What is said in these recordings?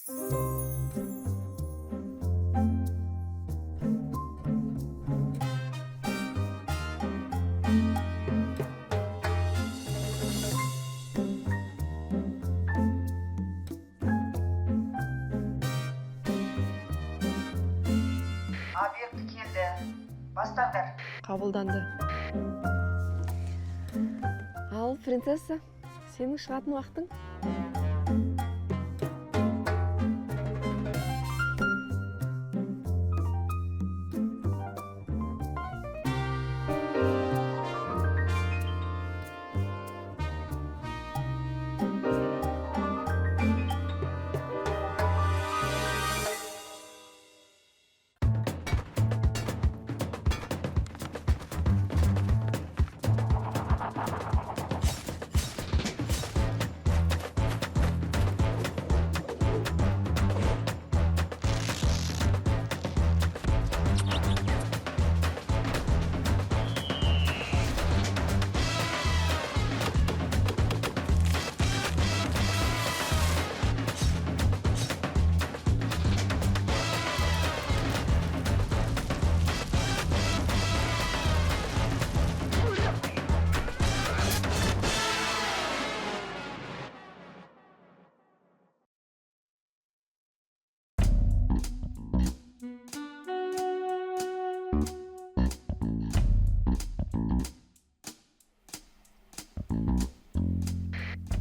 Объекті келді. Бастаңдар. Қабылданды. Ал, принцесса, сенің шығатын уақытың?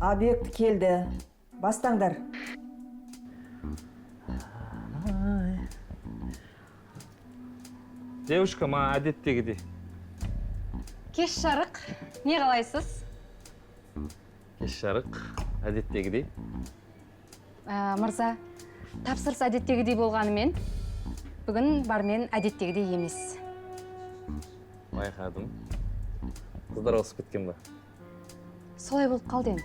Объекті келді. Бастаңдар. Девушка, ма әдеттегідей. Кеш жарық, не қалайсыз? Кеш жарық, әдеттегідей. Мырза, тапсырыс әдеттегідей болғанымен, бүгін бармен әдеттегідей емес. Байқадым. Қыздар ауысып кеткен ба? Солай болып қалды енді.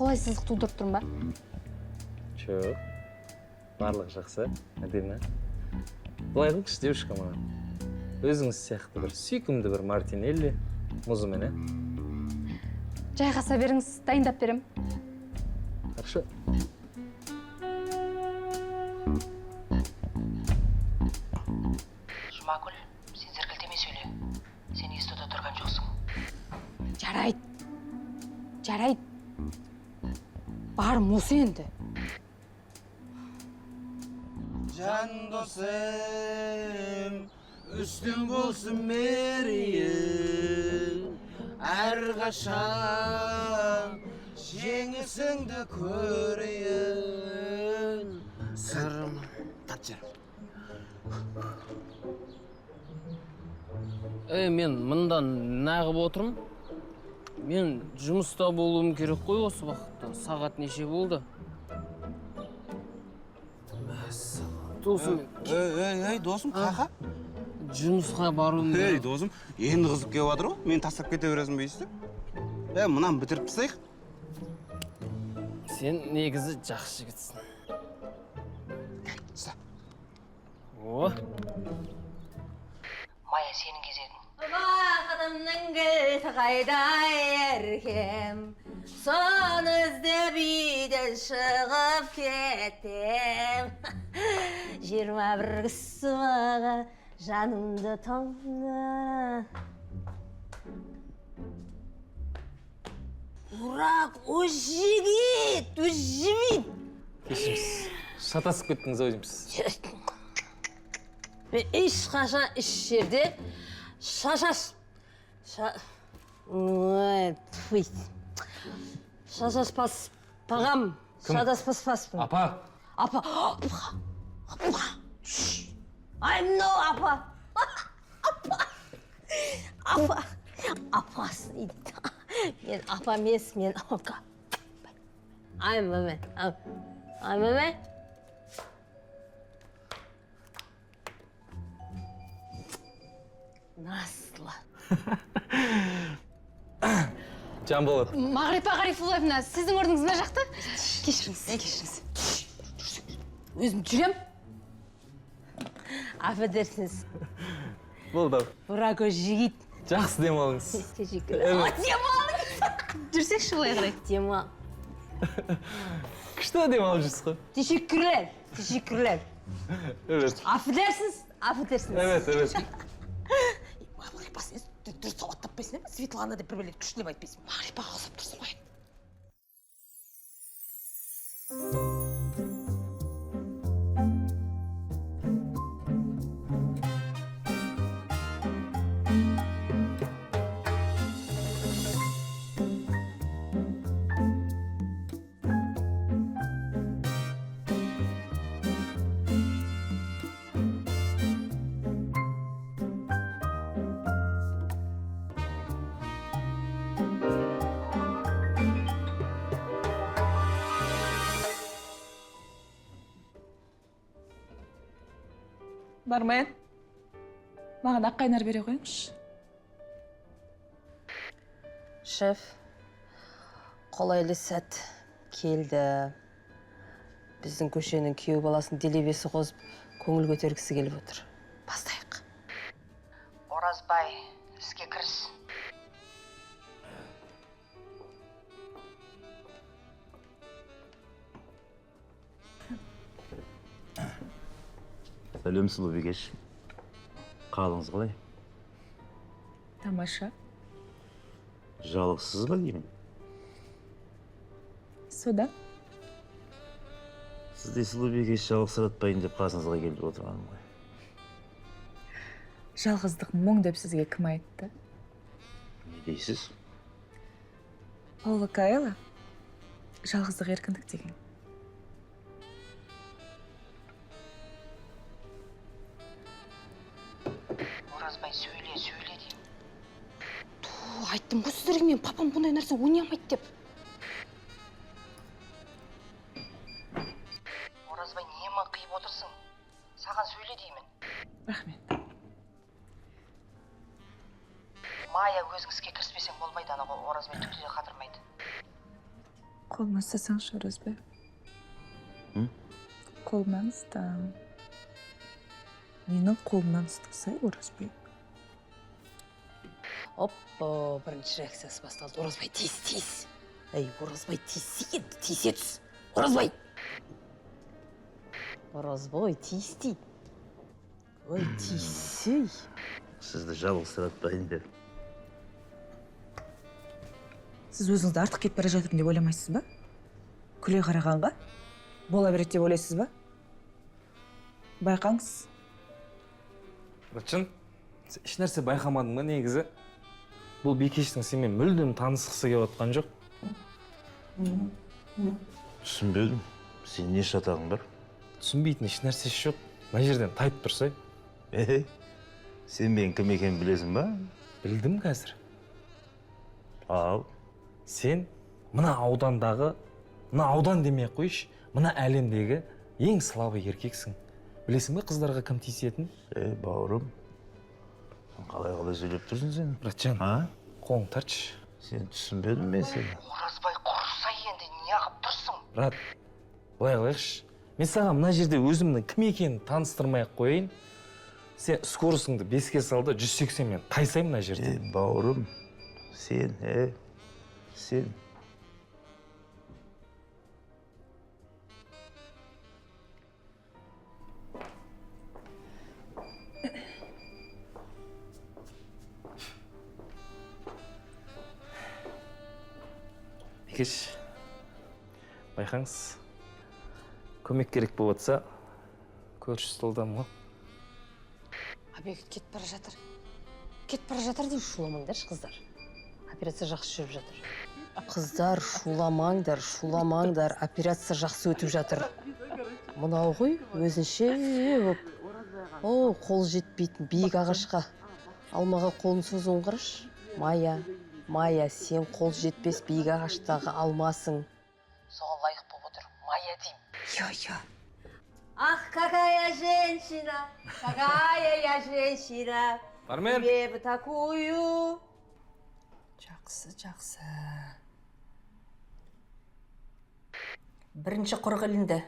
Қолайсыздық тудырып тұрмын ба? Жоқ. Барлық жақсы, әдемі. Былай қылшы, девушка, маған. Өзіңіз сияқты бір сүйкімді бір мартинелли, мұзымен, Жайғаса беріңіз, дайындап берем. Хорошо. Жұмакүл, сен зіркілтеме сөйле. Сен естуде тұрған жоқсың. Жарайды. Бар мұсы енді. Can dostum, üstün bulsun meriyim. Әрқашан жеңісіңді көрейін. Сырым, тапчыр. Мен мындан нағып отырмын. Мен жұмыста болуым керек қой осы уақытта. Сағат неше болды? Досым. Досым, қақа? Жұмысқа баруым керек. Досым, енді қызып кеп жатыр ғой. Мен тастап кете бересің бе естіп? Мынаны бітіріп тастайық. Сен негізі жақсы жігітсің. О. Мая, сенің кезегің. Бақытымның кілті қайда еркем, соны іздеп үйден шығып кеттім. 21 күсімаға жанымды тоңдыра. Burak, o жігіт. Кешіріңіз, шатасып кеттіңіз өзіміз. Мен ешқашан еш жерде шашаспаспағам. Шатаспаспаспын. Апа! Апа! I'm no апа! Апасы дейді. Мен апа емес, мен апа. I'm a man. Насла. Жан болады. Мағрипа Ғарифулловна, сіздің орныңыз мына жақта? Кешіріңіз. Өзім жүрем. Affedersiniz. Болды. Burak, o жігіт. Жақсы демалыңыз. Teşekkürler. Жүрсекші былай қарай. Дема. Күшті дем алып жүрсіз ғой. Teşekkürler. Evet. Affedersiniz. Evet, evet. Мағрипа, сен дұрыс сауат таппайсың, емес? Светлана деп бір бөлек күштілеп айтпайсың. Мағрипа қалсап тұрсың ғой. Бармен, маған ақ қайнар бере қойыңызшы. Шеф, қолайлы сәт келді. Біздің көшенің күйеу баласын делебесі қозып, көңіл көтергісі келіп отыр. Бастайық. Оразбай, іске кіріс. Сәлем, сұлу бекеш. Қалыңыз қалай? Тамаша. Жалықсыз ба деймін? Сода? Сізде сұлу бекеш жалықсыратпайын деп қасыңызға келіп отырғаным ғой. Жалғыздық мұң деп сізге кім айтты? Не дейсіз? Пауло Коэльо жалғыздық еркіндік деген. Оразбай, сөйле деймін. Айттым ғой сіздерге, мен папам бұндай нәрсе ойнамайды деп. Оразбай, немен қиып отырсың? Саған сөйле деймін. Рахмет. Майя, өзің іске кіріспесең болмайды, ана ғой, Оразбай түкті де қатырмайды. Қолыма ұстасаңшы, Оразбай. Қолымнан ұста. Менің қолымнан ұстасай, Оразбай. Оппа, бірінші реакциясы басталды. Оразбай, тиіс. Ей, Оразбай, тиіс. Тиісе түс. Оразбай! Оразбай, тиіс дейді. Ой, тиісей. Сізді жалықсыратпайын деп. Сіз өзіңізді артық кетіп бара жатырмын деп ойламайсыз ба? Күле қарағанға бола береді деп ойлайсыз ба? Байқаңыз. Братжан, еш нәрсе байқамадың ба негізі? Бұл бекештің сенімен мүлдем танысқысы келіп отқан жоқ. Түсінбедім. Сен не шатағың бар? Түсінбейтін еш нәрсесі жоқ. Мына жерден тайып тұрсай. Сен мен кім екенін білесің ба? Білдім қазір. Ал. Сен мына аудандағы, мына аудан демей қойшы, мына әлемдегі ең слабый еркексің. Білесің бе қыздарға кім тиісетін? Бауырым. Қалай сөйлеп тұрсың сен? Братжан, қолың тартшы. Сен түсінбедің мен сені. Оразбай, құрысай енді, не қып тұрсың? Брат, былай қылайықшы. Мен саған мына жерде өзімнің кім екенін таныстырмай-ақ қояйын. Сен скоростыңды 5-ке салды, 180 мен тайсаймын мына жерде. Бауырым, сен. Бекеш, байқаңыз, көмек керек болып жатса, көрші столдамын ғой. Бекет кетіп бара жатыр деймін. Шуламаңдаршы, қыздар. Операция жақсы жүріп жатыр. Қыздар, шуламаңдар. Операция жақсы өтіп жатыр. Мынау ғой, өзінше өп. Қол жетпейтін биік ағашқа. Алмаға қолын созуын қараш. Майя, сен қол жетпес биік ағаштағы алмасың. Соған лайық болып отыр. Майя деймін. Я. Ах, какая женщина, какая я женщина. Бармен. Тебе бы такую. Жақсы. Бірінші құрғылынды.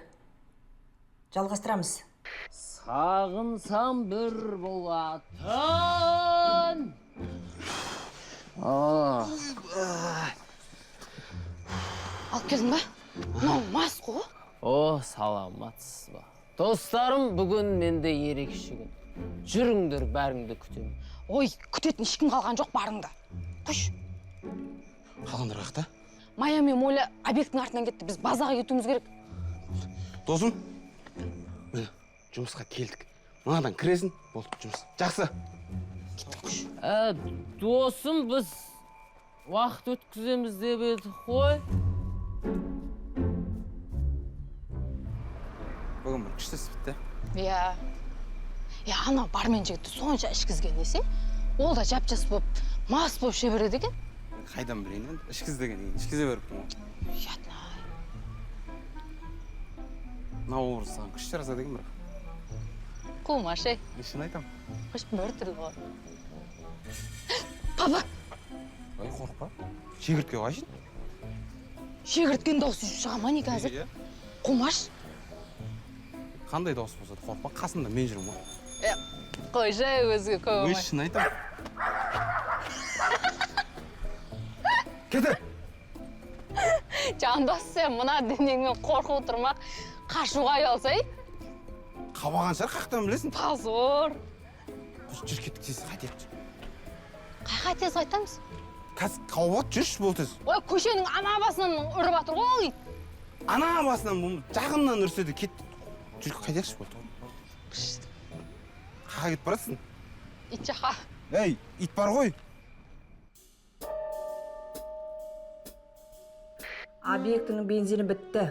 Жалғастырамыз. Сағынсам бір болатын. Алып келдің ба? мынау мас қой. О, саламатсыз ба. Достарым, бүгін менде ерекше күн. Жүріңдер, бәріңді күтемін. Ой, күтетін ешкім қалған жоқ, барыңда. Қош. Қалғандар қақта? Майя мен Моля объекттің артынан кетті. Біз базаға кетуіміз керек. Досым, міне, жұмысқа келдік. Мынадан кіресің, болды жұмыс. Жақсы. Досым, біз уақыт өткіземіз деп едік қой. Бүгін бір күшті бітті. Иә. Анау бармен жігітті сонша ішкізген десе, ол да жап-жас болып, мас болып іше береді екен. Қайдан білейін енді? Ішкізе беріппін ғой. Ұятнай. Мынау образ саған күшті жарасады екен бірақ. Қумаш, ей. Шын айтам. Қош бір түрлі ғой. Папа! Ой, қорықпа. Шегіртке қайшын? Шегірткен дауысы шыға ма не қазір? Қумаш? Қандай дауыс болса да қорықпа, қасында мен жүрмін ғой. Қой, жай өзге көмай. Ой, шын айтам. Кете! Жандос, сен мына денеңмен қорқу тұрмақ, қашуға ұялсай? Қабаған шығар, қақтан білесің? Позор. Жүр кеттік тез, қайтет. Қай тез қайтамыз? Қазір қауат жүрші бол тез. Ой, көшенің ана басынан ұрып атыр ғой. Ана басынан жағымнан үрсе де кетті. Жүр қайтекші болды ғой. Қаға кетіп барасың? Ит жақа. Ей, ит бар ғой. Объектінің бензині бітті.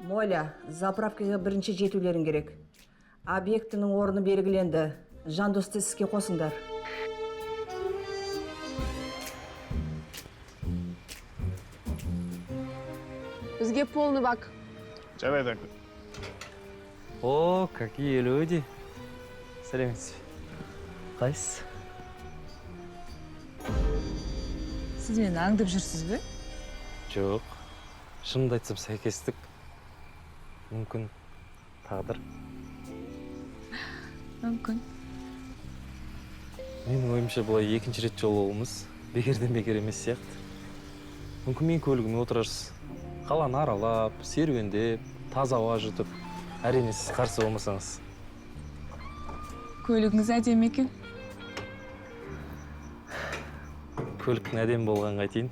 Моля, заправкаға бірінші жетулерің керек. Объектінің орны белгіленді. Жандосты іске қосыңдар. Бізге полный бак. Жарайды. О, какие люди. Сәлеметсіз. Қайсыз? Сіз мені аңдып жүрсіз бе? Жоқ. Шынымды айтсам сәйкестік. Мүмкін тағдыр. Мүмкін. Менің ойымша бұлай екінші рет жолығуымыз бекерден бекер емес сияқты. Мүмкін мен көлігіме отырарсыз. Қаланы аралап, серуендеп, таза ауа жұтып. Әрине сіз қарсы болмасаңыз. Көлігіңіз әдемі екен. Көліктің әдемі болғанға айтайын.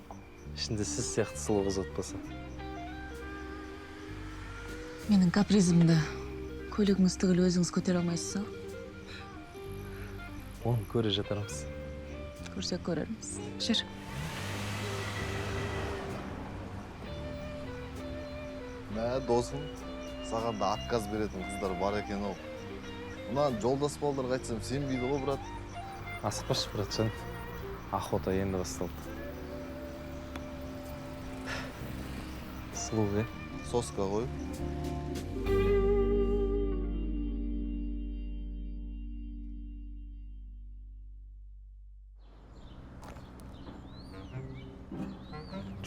Ішінде сіз сияқты сұлу қыз отбасы. Менің капризімді көлігіңіз түгіл өзіңіз көтере алмайсыз ау? Оны көре жатармыз. Көрсек көрерміз. Жүр. Мә, досым, саған да отказ беретін қыздар бар екен ол. Мұнан жолдас балдар қайтсам сенбейді ғой, брат. Асықпашы, братжан. Охота енді басталды. Сұлу, Соска ғой.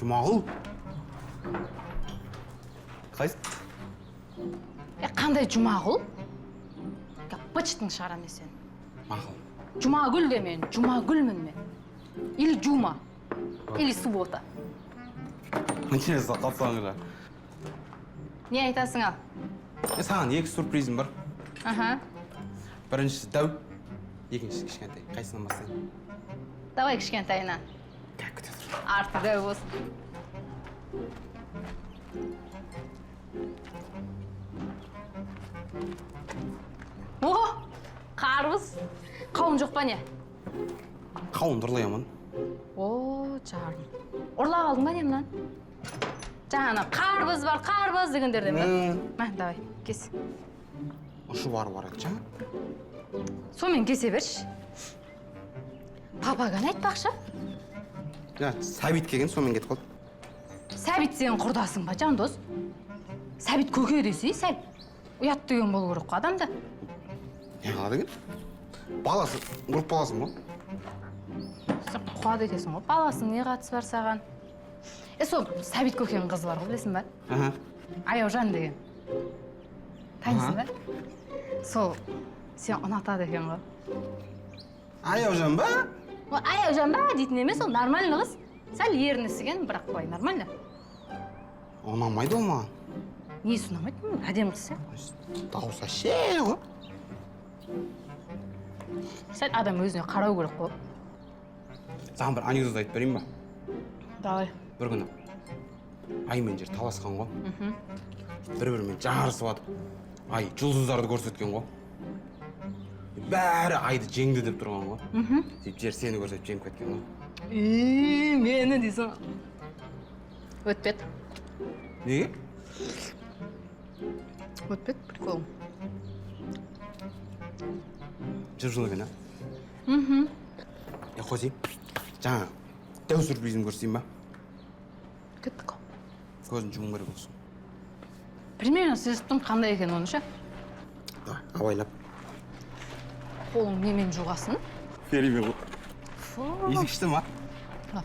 Жұмағұл. Қайсы? Қандай Жұмағұл? Бычтың шығарам сен. Мақұл. Жұмагүл де мен, Жұмагүлмін мен. Или Жума, или Суббота. Интересно, қалсаңыз. Не айтасың ал? Саған екі сюрпризім бар. Біріншісі дәу, екіншісі кішкентай. Қайсынан бастайын? Давай кішкентайынан. Күте тұр. Арты дәу болсын. О, қарбыз. Қауын жоқ па не? Қауын ұрлаямын. О, жарым. Ұрлап алдың ба не мұнан? Жаңа қарбыз бар, қарбыз дегендерден ба? Ма, давай, кес. Ұшы бар еді жаңа. Сонымен кесе берші. Папаға не айтпақшы? Сәбит келген, сонымен кетіп қалды. Сәбит сен құрдасың ба, Жандос? Сәбит көке десе, Сәбит. Ұят деген болу керек қой адамда. Не қалады екен? Баласы, ұрып баласың ғой? Сен қуады екенсің ғой, баласың не қатысы бар саған? Сол Сәбит көкенің қызы бар ғой, білесің ба? Аяужан деген. Танисың ба? Сол сен ұнатады екен ғой. Аяужан ба? Аяужан ба дейтін емес, ол нормальный қыз. Сәл ерінісіген, бірақ былай нормально. Ұнамайды ол маған. Несі ұнамайды? Әдемі қыз сияқты. Дауысы ше ғой. Сәл адам өзіне қарау керек қой. Саған бір анекдот айтып берейін ба? Давай. Бір күні ай мен жер таласқан ғой. Бір-бірімен жарысып жатып, ай жұлдыздарды көрсеткен ғой. Бәрі айды жеңді деп тұрған ғой. Сөйтіп жер сені көрсетіп жеңіп кеткен ғой. Мені дейсің. Өтпеді. Неге? Өтпеді, приколым. Жып-жылы екен, а? Қосейін, жаңа дәу сюрпризім көрсетейін ба? Кеттік қой. Көзін жұмым керек болсын. Примерно сезіктің қандай екен оны ше? Давай, абайлап. Қолың немен жуғасын? Феримен ғой. Есік ішті ма?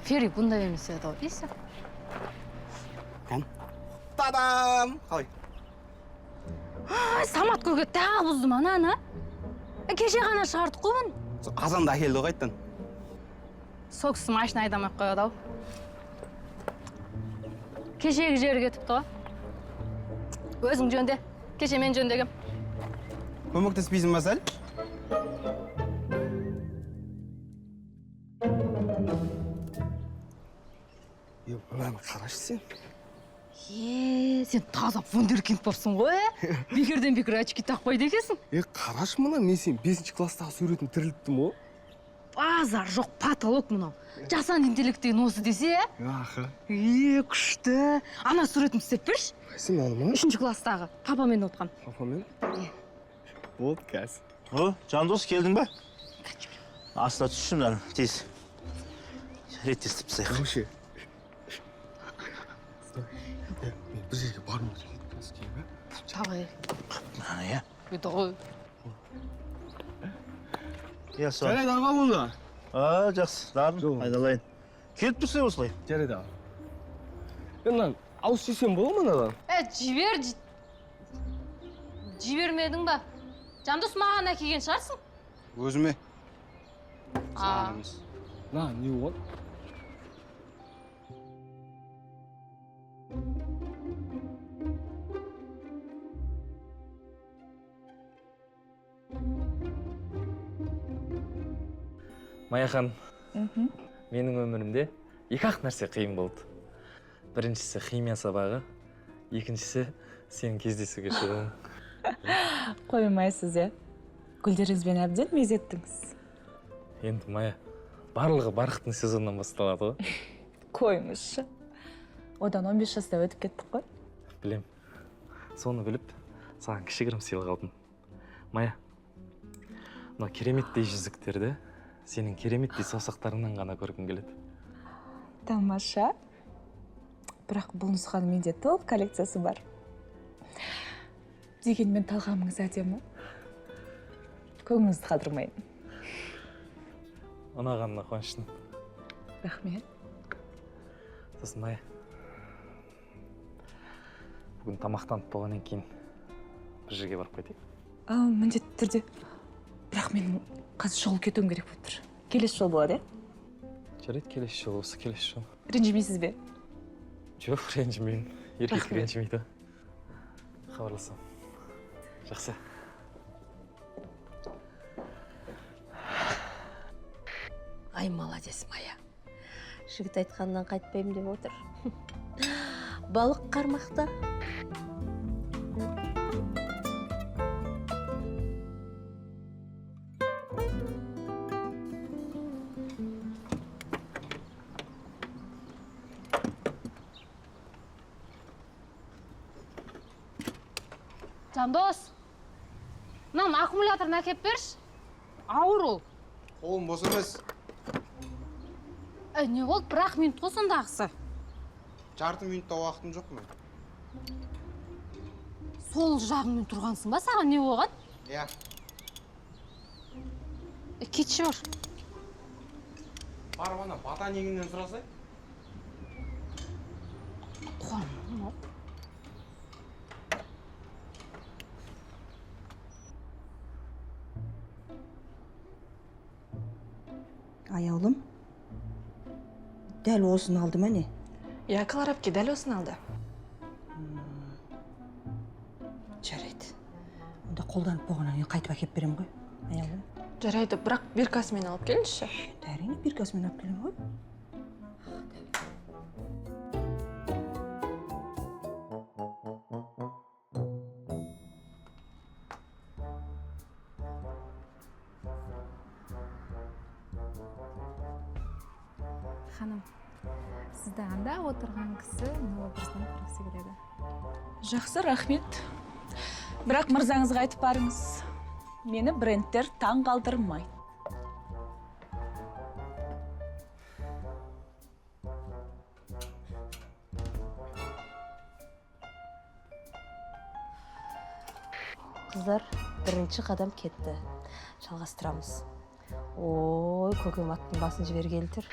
Фери бұндай емес еді ғой, дейсі? Кән? Тадам! Қалай? Самат көге тағы бұздым ананы. Кеше ғана шығардық қой бұны. Қазанда әкелді ғой қайттан. Сол кісі машина айдамай қойды ау. Кешегі жері кетіпті ғой. Өзің жөнде, кеше мен жөндегем. Көмектеспейсің ба сәл? Мынаны қарашы сен. Сен таза вундеркинд болсың ғой, бекерден бекер очки тақпайды екенсің. Қарашы мұна, мен сен 5-ші класстағы суретін тірілттім ғой. Базар жоқ, потолок мынау. Жасанды интеллект деген осы десе, Аха. күшті. Ана суретін істеп берші. Қайсың аны ма? 3-ші класстағы, папамен отқан. Папамен? Болды кәз. Жандос, келдің ба? Астына түсшім дәлім, тез. Реттестіп сәйқ. Қаушы. Бір жерге бармын керек. Табай. Мына, е? Өті ғой. Сол. Жарайды аға болды. Жақсы, дарын, айдалайын. Келіп тұрсай осылай. Жарайды аға. Мынан ауыз сүйсем бола ма мынадан? Жібермедің ба? Жандос маған әкелген шығарсың? Өзіме. Саған емес. На, не ол? Маяхан, менің өмірімде екі-ақ нәрсе қиын болды. Біріншісі химия сабағы, екіншісі сен кездесуге шығуың. Қоймайсыз, гүлдеріңізбен әбден мезеттіңіз. Енді Мая, барлығы барықтың сезоннан басталады ғой. Қоймышы. Одан 15 жаста өтіп кеттік қой. Білем. Соны біліп, саған кішігірім сыйлық алдым. Мая, мына кереметтей жүзіктерді сенің кереметтей саусақтарыңнан ғана көргім келеді. Тамаша. Бірақ бұл нұсқаның менде толық коллекциясы бар. Дегенмен талғамыңыз әдемі. Көңіліңізді қалдырмайын. Ұнағанына қуаныштымын. Рахмет. Сосын Мая, бүгін тамақтанып болғаннан кейін бір жерге барып қайтайық. Міндетті түрде. Бірақ менің қазір шұғыл кетуім керек болып тұр. Келесі жол болады, Жарайды, келесі жол осы, келесі жол. Ренжімейсіз бе? Жоқ, ренжімеймін. Еркек ренжімейді. Хабарласам. Жақсы. Ай, молодец, Мая. Жігіт айтқаннан қайтпаймын деп отыр. Балық қармақта. Жандос, мынаны аккумуляторын әкеп берші. Ауыр ол. Қолым бос емес. Не болды, бірақ минут қой сондағысы. Жарты минутта уақытым жоқ мен. Сол жағыңмен тұрғансың ба, саған не болған? Иә. Кетші бар. Барып ана бата негінен сұрасай. Қуаным. Аяулым, дәл осыны алды ма не? Клара әпке дәл осыны алды. қолданып болғаннан кейін қайтып әкеліп беремін ғой. Аялым. Жарайды, бірақ биркасымен алып келіңізші. Әрине биркасымен алып келемін ғой. Ханым, сізді анда отырған кісі мына образдан көргісі келеді. Жақсы, рахмет. Бірақ мырзаңызға айтып барыңыз. Мені брендтер таң қалдырмайды. Қыздар, бірінші қадам кетті. Жалғастырамыз. Ой, көкем аттың басын жібергелі тұр.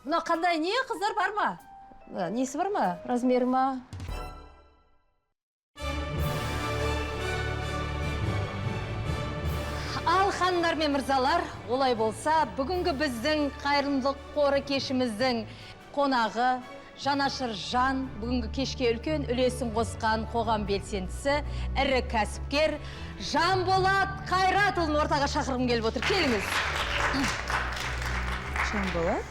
Мына қандай не, қыздар бар ма? Несі бар ма? Размері ма? Ал ханымдар мен мырзалар, олай болса, бүгінгі біздің қайырымдылық қоры кешіміздің қонағы, жанашыр жан, бүгінгі кешке үлкен үлесін қосқан қоғам белсендісі, ірі кәсіпкер Жанболат Қайратұлын ортаға шақырғым келіп отыр. Келіңіз. Жанболат?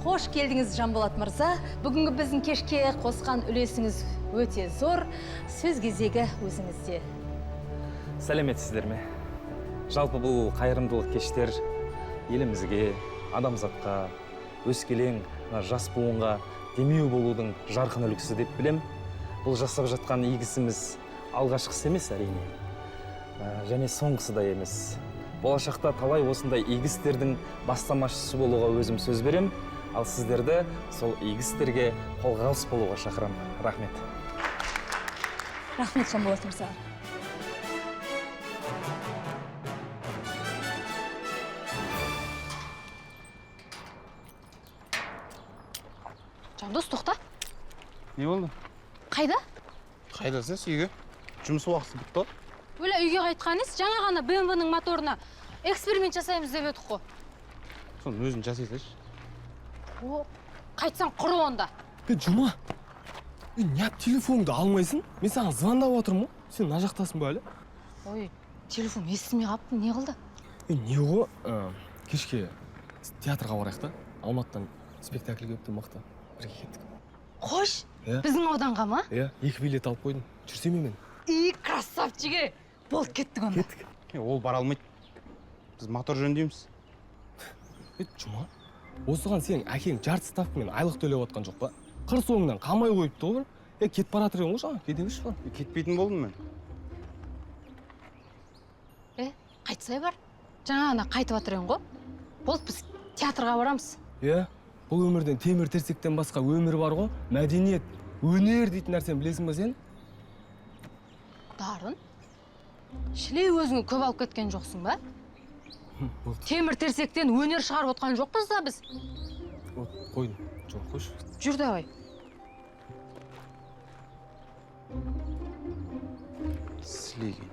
Қош келдіңіз, Жанболат мырза. Бүгінгі біздің кешке қосқан үлесіңіз өте зор. Сөз кезегі өзіңізде. Сәлеметсіздер ме? Жалпы бұл қайырымдылық кештер елімізге, адамзатқа, өскелең жас буынға демеу болудың жарқын үлгісі деп білем. Бұл жасап жатқан игісіміз алғашқысы емес әрине. Және соңғысы да емес. Болашақта талай осындай игістердің бастамашысы болуға өзім сөз берем. Ал сіздерді сол игістерге қолғабыс болуға шақырам. Рахмет. Рахмет, Жанболат мырза. Жандос, тоқта. Не болды? Қайда? Қайдасыз үйге? Жұмыс уақыты бітті. Өлі үйге қайтқаныз, жаңа ғана BMW-ның моторына эксперимент жасаймыз деп едік қой. Соны өзің жасайсыз. О, қайтсаң құры онда. Жұма, неғып телефоныңды алмайсың? Мен саған звондап отырмын. Сен мына жақтасың ба әлі? Ой, телефон естімей қалыппын, не қылды? Не ғой? Кешке театрға барайық та. Алматыдан спектакль келіпті мықты. Бірге кеттік. Қош, біздің ауданға ма? 2 билет алып қойдым. Жүрсем мен. Красавчиге! Болды, кеттік онда. Кеттік. Ол бара алмайды. Біз мотор жөндейміз. Жұма, осыған сен әкең жарты ставкамен айлық төлеп отқан жоқ па? Қыр соңынан қамай қойыпты ғой. Кет бара тұрған ғой жаңа, кетеміз ба? Кетпейтін болдым мен. Қайтсай бар. Жаңа ғана қайтып отырған ғой. Болды, біз театрға барамыз. Бұл өмірден темір терсектен басқа өмір бар ғой. Мәдениет, өнер дейтін нәрсені білесің ба сен? Дарын, шілей өзіңі көп алып кеткен жоқсың ба? Темір терсектен өнер шығарып отқан жоқпыз да біз. Қойдым, жоқ қойш. Жүр давай. Сілеген не?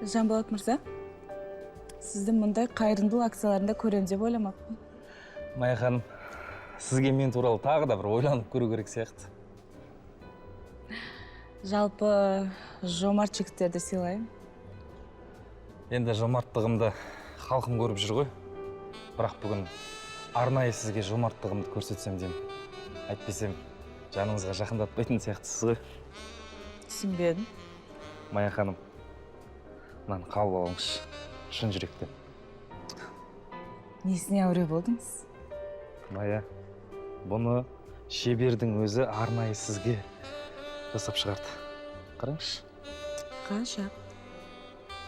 Жанболат мырза, сіздің мұндай қайырымдылық акцияларында көрем деп ойламаппын. Майя ханым, сізге мен туралы тағы да бір ойланып көру керек сияқты. Жалпы жомарт жігіттерді сыйлайын. Енді жомарттығымды халқым көріп жүр ғой. Бірақ бүгін арнайы сізге жомарттығымды көрсетсем деймін. Әйтпесем, жаныңызға жақындатпайтын сияқтысыз ғой. Түсінбедім. Майя ханым, мынаны қабыл алыңызшы, шын жүректен. Несіне әуре болдыңыз? Майя, бұны шебердің өзі арнайы сізге жасап шығарды. Қараңызшы. Қанша?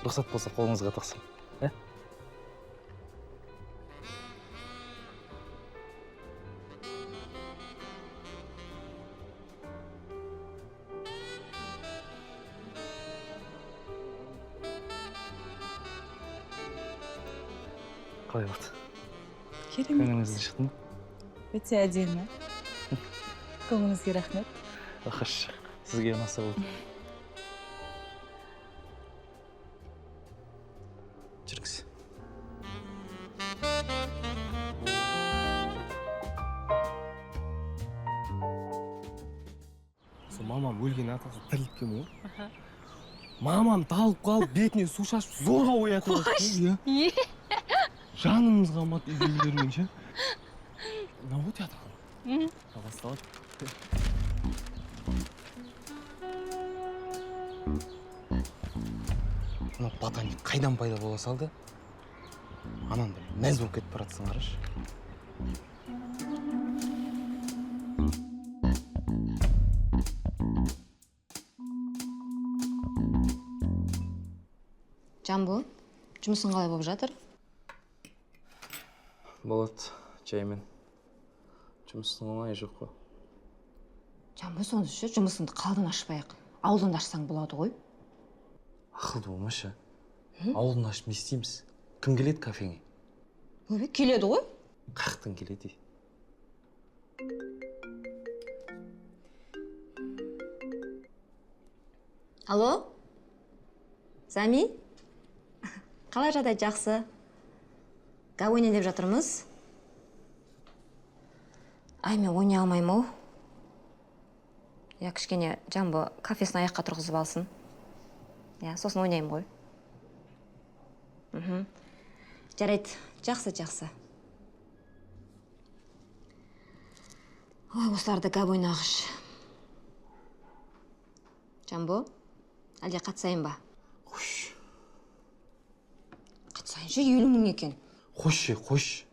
Рұқсат болса қолыңызға тақсам. Қалай болды? Керемет. Көңіліңізден шықты ма? Өте әдемі. Көңіліңізге рахмет. Қош, сізге ұнаса болды. Жүріңіз. мамам өлген атасы тірілткен ғой. Мамам талып қалып, бетіне су шашып, зорға оятып жатыр. Жанымыз қалмады үйдегілермен ше. Мынау ғой театр. Басталады. Мына ботаник қайдан пайда бола салды? Анандай мәз болып кетіп баратсың, қарашы. Жамбу, жұмысың қалай болып жатыр? Болады, жаймен. Жұмыстың оңайы жоқ қой. Жамбу, сонысы жұмысыңды қалдан ашпай-ақ. Ауылдан ашсаң болады ғой. Ақылды болмашы. Ауылын ашып не істейміз? Кім келеді кафеңе? Келеді ғой. Қақтың келеді. Алло? Сами? Қалай жағдай жақсы? Га ойнайын деп жатырмыз? Ай, мен ойнай алмаймын ау. Я кішкене Жамбы кафесін аяққа тұрғызып алсын. Я, сосын ойнайым ғой. Жарайды, жақсы. Ой, осыларды гап ойнағыш. Жамбы, әлде қатсайын ба? Қош. Қатсайыншы 50 мың екен. Қош.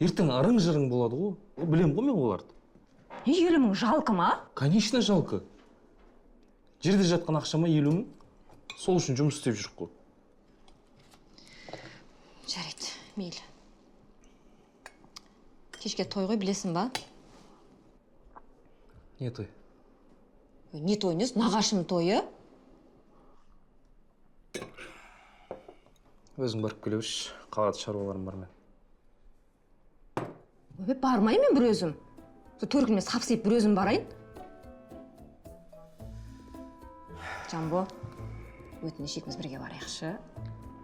Ертең арың-жырың болады ғой. Білем ғой мен оларды. 50 мың жалқы ма? Конечно, жалқы. Жерде жатқан ақшама 50 мың. Сол үшін жұмыс істеп жүріп қой. Жарайды, мейлі. Кешке той ғой, білесің ба? Не той? Не той емес, нағашым тойы. Өзің барып келеуіш, қалады шаруаларым бар мен. Бармайын мен бір өзім. Төркілме сапсиып бір өзім барайын. Жамбо, өтініш екіміз бірге барайықшы.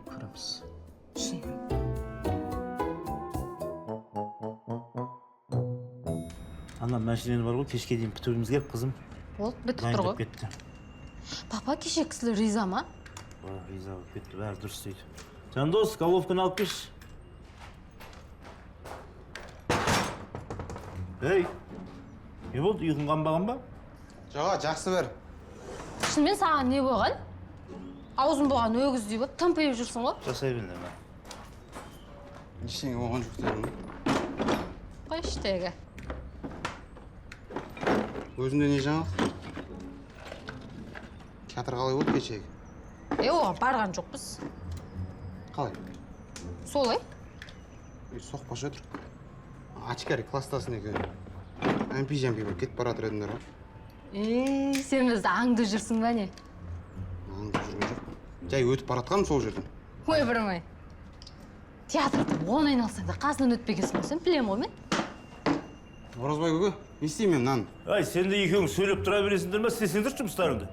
Көреміз. Ана мәшинені бар ғой, кешке дейін бітіруіміз керек, қызым. Болды, бітіп тұр ғой. Папа, кеше кісілер риза ма? Риза болып кетті, бәрі дұрыс дейді. Жандос, головканы алып кеш. Ей, не болды, ұйқың қанбаған ба? Жоға, жақсы бер. Шынымен саған не болған? Аузын болған өгіздей болып, тымпиып жүрсің ғой? Жасай білдім, ма? Ештеңе болған жоқ дедім. Қой іштегі. Өзінде не жаңалық? Театр қалай болды кешегі? Оған барған жоқпыз. Қалай? Солай? Соқпаш отыр. Ачкари класстасын екен. Әмпи-жәмпи болып кетіп баратыр едіңдер ғой. Сен бізді аңды жүрсің ба не? Аңды жүрген жоқ. Жай өтіп баратқаным сол жерден. Ой, бірмай. Театрда он айналсаң да қасынан өтпегенсің ғой, сен білем ғой мен? Оразбай көке, не істеймін мен нан? Ай, сен де екеуің сөйлеп тұра бересіңдер ме? Істесеңдер жұмыстарыңды.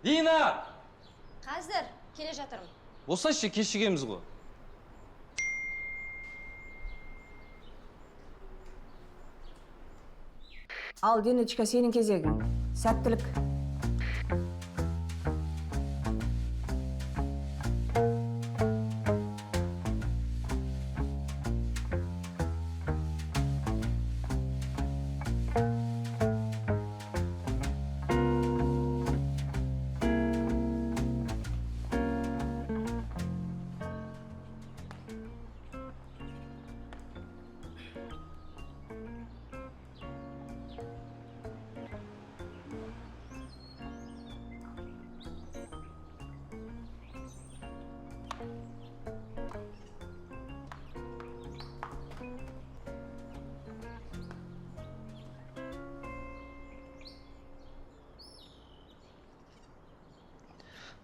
Дина! Қазір, келе жатырмын. Осайшы, кешігеміз ғой. Ал, Денечка, сенің кезегің. Сәттілік.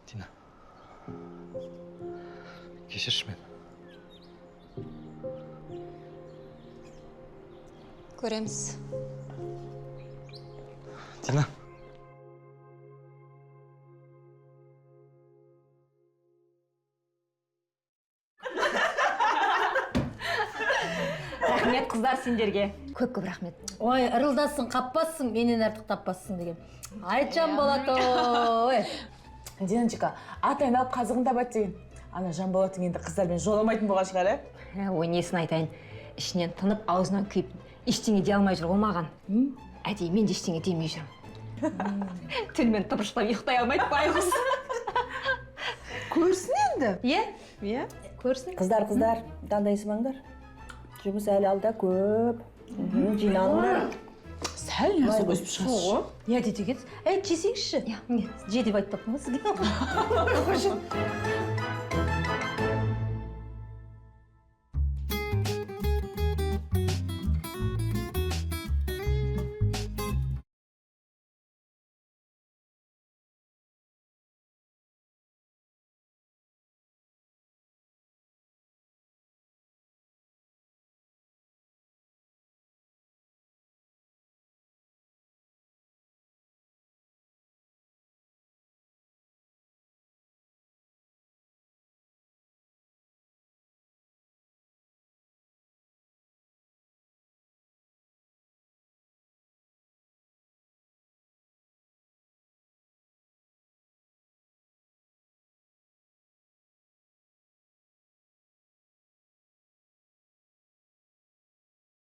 Дина, кешірші мен. Көреміз. Дина. рахмет қыздар сендерге. Көп рахмет. Ой, ырылдасын, қаппассың, менен артық таппассың деген. Айтжан болады ой. Диночка, атайын алып қазығын табады деген. Ана Жанболаттың енді қыздармен жоламайтын болған шығар, Ой, несін айтайын. Ішінен тынып, аузынан күйіп, ештеңе дей алмай жүр болмаған. Әдейі мен де ештеңе демей жүрмін. Түнімен тыпыршылап ұйықтай алмайды байғұс. Көрсін енді. Иә, көрсін. Қыздар, дандайсымаңдар. Жұмыс әлі алда көп. Жиналыңдар. Сәл нәрсе өсіп шығасыз. Я дейді кет. Жесеңізші. Же деп айтпаппын ба сізге?